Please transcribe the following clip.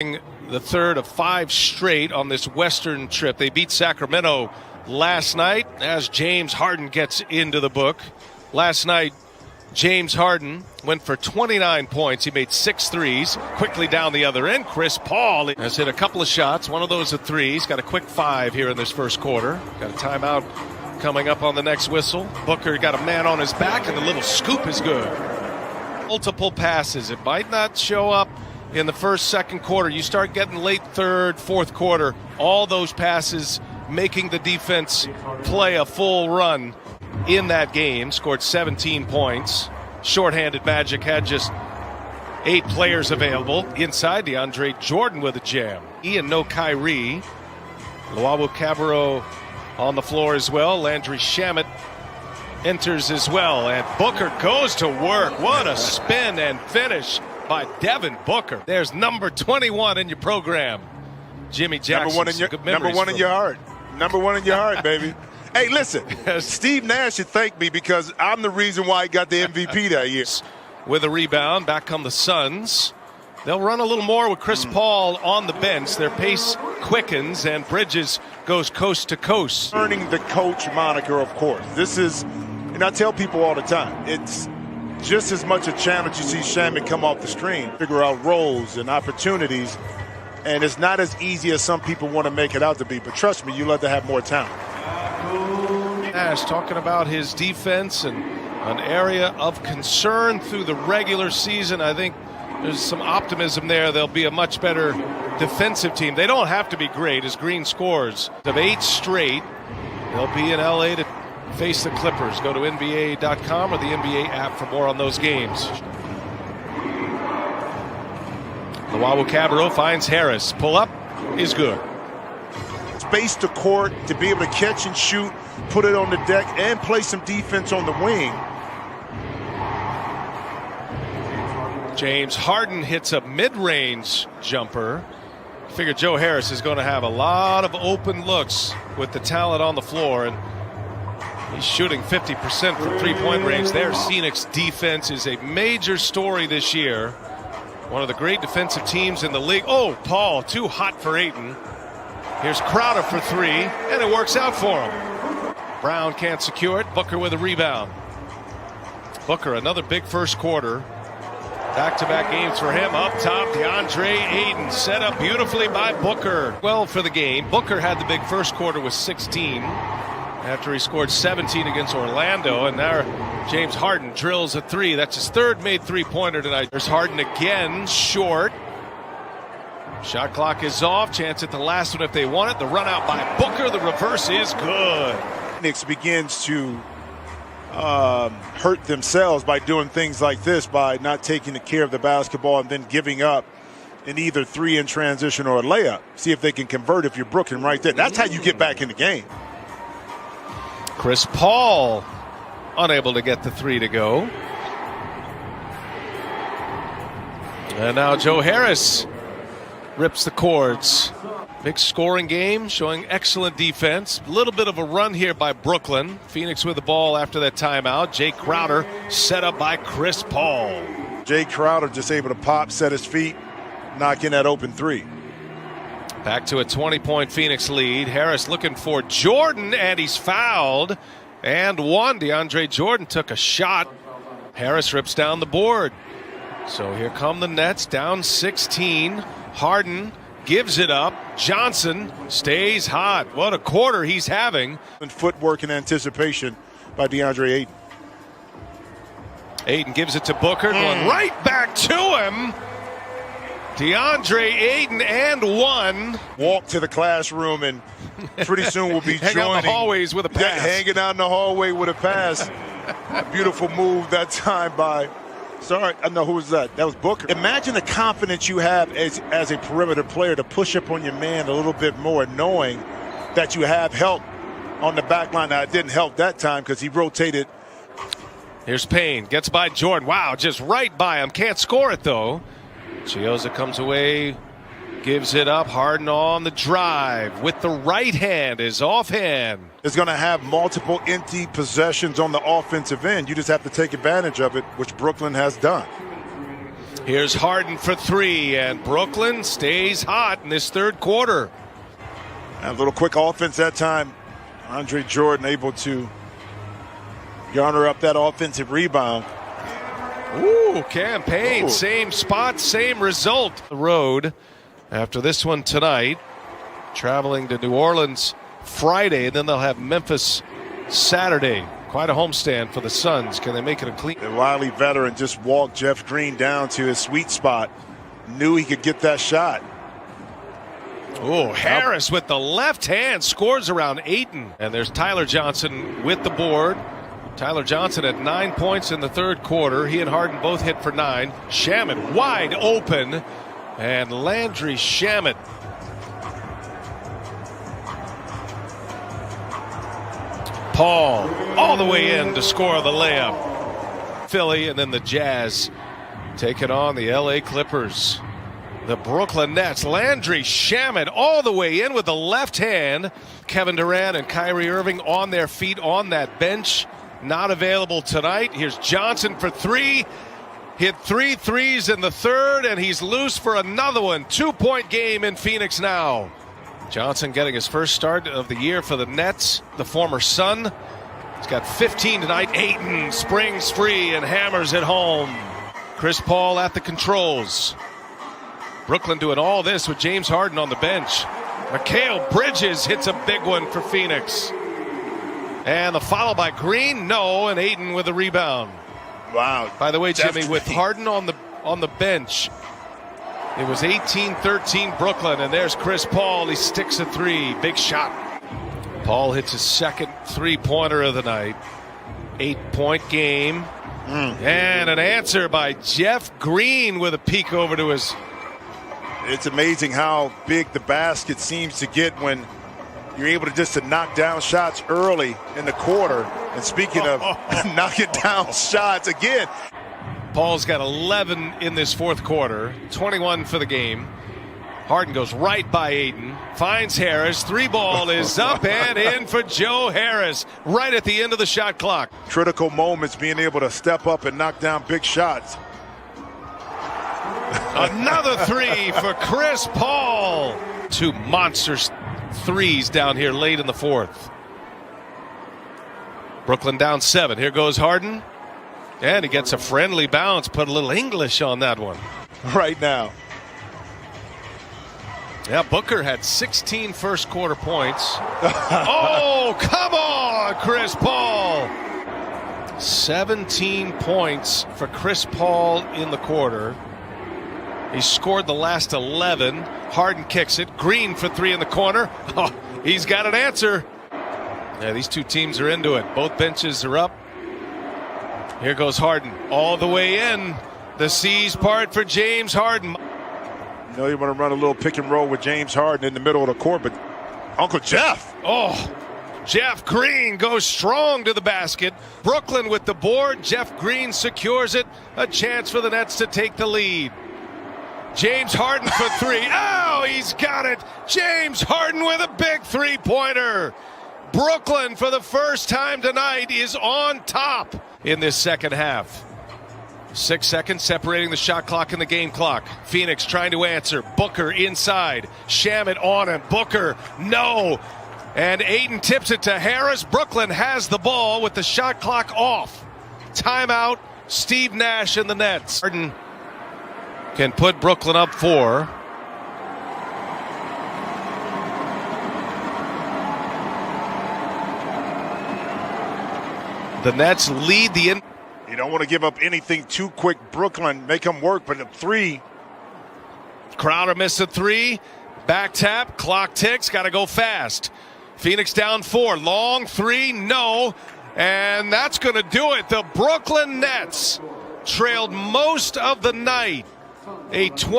The third of 5 straight on this Western trip. They beat Sacramento last night as James Harden gets into the book. Last night, James Harden went for 29 points. He made 6 threes. Quickly down the other end, Chris Paul has hit a couple of shots. One of those a three. He's got a quick 5 here in this first quarter. Got a timeout coming up on the next whistle. Booker got a man on his back, and the little scoop is good. Multiple passes. It might not show up in the first, second quarter. You start getting late third, fourth quarter, all those passes making the defense play a full run in that game. Scored 17 points. Shorthanded Magic had just 8 players available. Inside, DeAndre Jordan with a jam. Ian no Kyrie. Luwawu-Cabarrot on the floor as well. Landry Shamet enters as well. And Booker goes to work. What a spin and finish by Devin Booker. There's number 21 in your program. Jimmy Jackson. Number one in your heart. Number one in your heart, baby. Hey, listen, Steve Nash should thank me because I'm the reason why he got the MVP that year. With a rebound, back come the Suns. They'll run a little more with Chris Paul on the bench. Their pace quickens, and Bridges goes coast to coast. Earning the coach moniker, of course. This is, and I tell people all the time, it's just as much a challenge. You see Shamet come off the screen, figure out roles and opportunities, and it's not as easy as some people want to make it out to be. But trust me, you love to have more talent. Nash talking about his defense and an area of concern through the regular season. I think there's some optimism there. They'll be a much better defensive team. They don't have to be great as Green scores. Of 8 straight, they'll be in LA to face the Clippers. Go to NBA.com or the NBA app for more on those games. Luwawu-Cabarrot finds Harris. Pull up is good. Space the court to be able to catch and shoot, put it on the deck, and play some defense on the wing. James Harden hits a mid-range jumper. Figure Joe Harris is going to have a lot of open looks with the talent on the floor, and he's shooting 50% from three-point range there. Phoenix defense is a major story this year. One of the great defensive teams in the league. Oh, Paul, too hot for Ayton. Here's Crowder for 3, and it works out for him. Brown can't secure it. Booker with a rebound. Booker, another big first quarter. Back-to-back games for him. Up top, DeAndre Ayton set up beautifully by Booker. Well for the game. Booker had the big first quarter with 16 after he scored 17 against Orlando, and now James Harden drills a 3. That's his third made three-pointer tonight. There's Harden again, short. Shot clock is off. Chance at the last one if they want it. The run out by Booker. The reverse is good. Phoenix begins to hurt themselves by doing things like this, by not taking care of the basketball and then giving up in either 3 in transition or a layup. See if they can convert if you're Brooklyn right there. That's how you get back in the game. Chris Paul unable to get the 3 to go. And now Joe Harris rips the cords. Big scoring game, showing excellent defense. A little bit of a run here by Brooklyn. Phoenix with the ball after that timeout. Jay Crowder set up by Chris Paul. Jay Crowder just able to pop, set his feet, knock in that open 3. Back to a 20-point Phoenix lead. Harris looking for Jordan, and he's fouled. And one. DeAndre Jordan took a shot. Harris rips down the board. So here come the Nets, down 16. Harden gives it up. Johnson stays hot. What a quarter he's having. And footwork and anticipation by DeAndre Ayton. Ayton gives it to Booker, going right back to him. DeAndre Ayton and 1. Walk to the classroom, and pretty soon we'll be joining out the hallways with a pass. Yeah, hanging out in the hallway with a pass. Beautiful move that time by. Sorry, I know who was that? That was Booker. Imagine the confidence you have as a perimeter player to push up on your man a little bit more, knowing that you have help on the back line. Now, it didn't help that time because he rotated. Here's Payne, gets by Jordan. Wow, just right by him. Can't score it, though. Chioza comes away, gives it up. Harden on the drive with the right hand, is offhand. Is going to have multiple empty possessions on the offensive end. You just have to take advantage of it, which Brooklyn has done. Here's Harden for three, and Brooklyn stays hot in this third quarter. A little quick offense that time. Andre Jordan able to garner up that offensive rebound. Ooh, campaign, Ooh. Same spot, same result. The road after this one tonight, traveling to New Orleans Friday, and then they'll have Memphis Saturday. Quite a homestand for the Suns. Can they make it a clean? The wily veteran just walked Jeff Green down to his sweet spot. Knew he could get that shot. Oh, Harris with the left hand scores around Ayton. And there's Tyler Johnson with the board. Tyler Johnson at 9 points in the third quarter. He and Harden both hit for 9. Shamet wide open. And Landry Shamet. Paul all the way in to score the layup. Philly, and then the Jazz take it on the LA Clippers. The Brooklyn Nets, Landry Shamet all the way in with the left hand. Kevin Durant and Kyrie Irving on their feet on that bench. Not available tonight. Here's Johnson for three. Hit 3 threes in the third, and he's loose for another one. 2-point game in Phoenix now. Johnson getting his first start of the year for the Nets, the former Sun. He's got 15 tonight. Ayton springs free and hammers it home. Chris Paul at the controls. Brooklyn doing all this with James Harden on the bench. Mikal Bridges hits a big one for Phoenix. And the foul by Green, no, and Ayton with a rebound. Wow. By the way, Jimmy, with Harden on the bench, it was 18-13 Brooklyn, and there's Chris Paul. He sticks a three. Big shot. Paul hits his second three-pointer of the night. 8-point game. And an answer by Jeff Green with a peek over to his. It's amazing how big the basket seems to get when you're able to knock down shots early in the quarter. And speaking of knocking down shots again. Paul's got 11 in this fourth quarter, 21 for the game. Harden goes right by Ayton, finds Harris. Three ball is up and in for Joe Harris right at the end of the shot clock. Critical moments, being able to step up and knock down big shots. Another three for Chris Paul. Two monster threes down here late in the fourth. Brooklyn down 7. Here goes Harden. And he gets a friendly bounce. Put a little English on that one. Right now. Yeah, Booker had 16 first quarter points. Oh, come on, Chris Paul. 17 points for Chris Paul in the quarter. He scored the last 11. Harden kicks it. Green for three in the corner. Oh, he's got an answer. Yeah, these two teams are into it. Both benches are up. Here goes Harden all the way in. The C's part for James Harden. You know, you want to run a little pick and roll with James Harden in the middle of the court, but Uncle Jeff. Oh, Jeff Green goes strong to the basket. Brooklyn with the board. Jeff Green secures it. A chance for the Nets to take the lead. James Harden for three. Oh, he's got it. James Harden with a big three-pointer. Brooklyn, for the first time tonight, is on top in this second half. 6 seconds separating the shot clock and the game clock. Phoenix trying to answer. Booker inside. Shamet on him. Booker, no. And Ayton tips it to Harris. Brooklyn has the ball with the shot clock off. Timeout. Steve Nash and the Nets. Harden can put Brooklyn up 4. The Nets lead the in. You don't want to give up anything too quick. Brooklyn, make them work, but a three. Crowder missed a three. Back tap. Clock ticks. Got to go fast. Phoenix down 4. Long three. No. And that's going to do it. The Brooklyn Nets trailed most of the night. A 20